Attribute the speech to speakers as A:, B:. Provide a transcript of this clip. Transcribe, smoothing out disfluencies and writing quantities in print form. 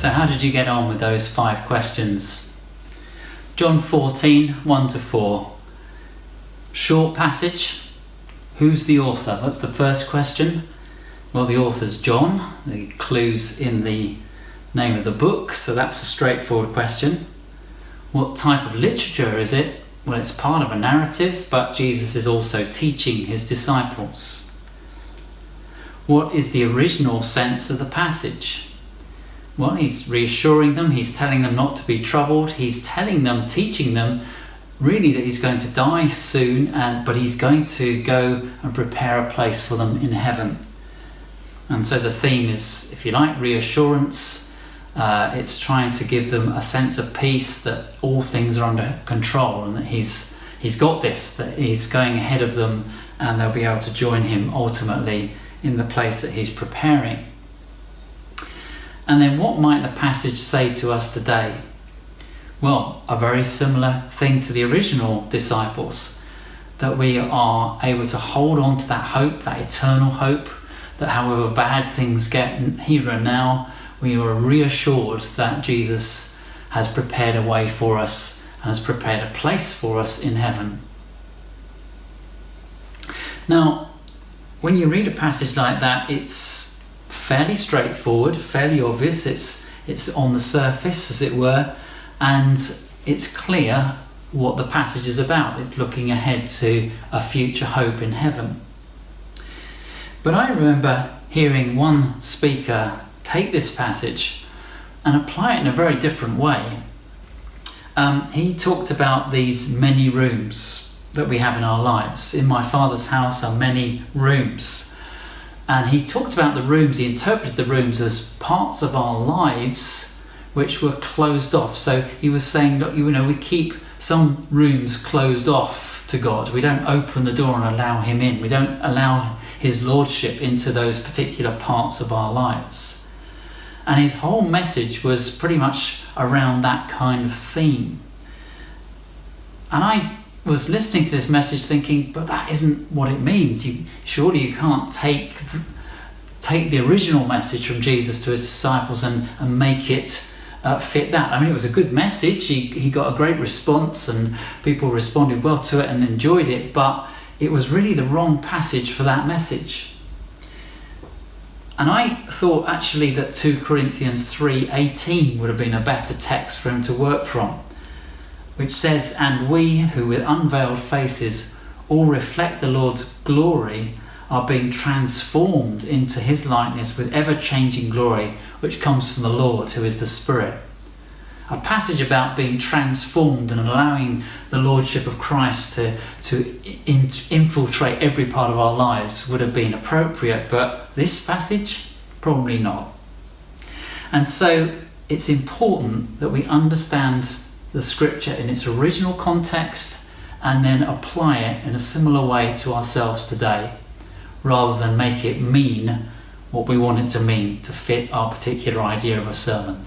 A: So how did you get on with those 5 questions? John 14, 1-4. Short passage. Who's the author? That's the first question. Well, the author's John. The clue's in the name of the book, so that's a straightforward question. What type of literature is it? Well, it's part of a narrative, but Jesus is also teaching his disciples. What is the original sense of the passage? Well, he's reassuring them, he's telling them not to be troubled, he's telling them, teaching them, really that he's going to die soon, but he's going to go and prepare a place for them in heaven. And so the theme is, if you like, reassurance. It's trying to give them a sense of peace, that all things are under control and that he's got this, that he's going ahead of them and they'll be able to join him ultimately in the place that he's preparing. And then what might the passage say to us today? Well, a very similar thing to the original disciples, that we are able to hold on to that hope, that eternal hope, that however bad things get here and now, we are reassured that Jesus has prepared a way for us and has prepared a place for us in heaven. Now, when you read a passage like that, it's fairly straightforward, fairly obvious. It's on the surface, as it were, and it's clear what the passage is about. It's looking ahead to a future hope in heaven. But I remember hearing one speaker take this passage and apply it in a very different way. He talked about these many rooms that we have in our lives. In my Father's house are many rooms. And he talked about the rooms, he interpreted the rooms as parts of our lives which were closed off. So he was saying that, we keep some rooms closed off to God. We don't open the door and allow him in. We don't allow his lordship into those particular parts of our lives. And his whole message was pretty much around that kind of theme. And I was listening to this message thinking, but that isn't what it means. Surely you can't take the original message from Jesus to his disciples and make it fit that. I mean, it was a good message. He got a great response and people responded well to it and enjoyed it, but it was really the wrong passage for that message. And I thought actually that 2 Corinthians 3:18 would have been a better text for him to work from, which says, "And we who with unveiled faces all reflect the Lord's glory are being transformed into his likeness with ever-changing glory, which comes from the Lord, who is the Spirit." A passage about being transformed and allowing the Lordship of Christ to infiltrate every part of our lives would have been appropriate, but this passage, probably not. And so it's important that we understand the scripture in its original context and then apply it in a similar way to ourselves today, rather than make it mean what we want it to mean to fit our particular idea of a sermon.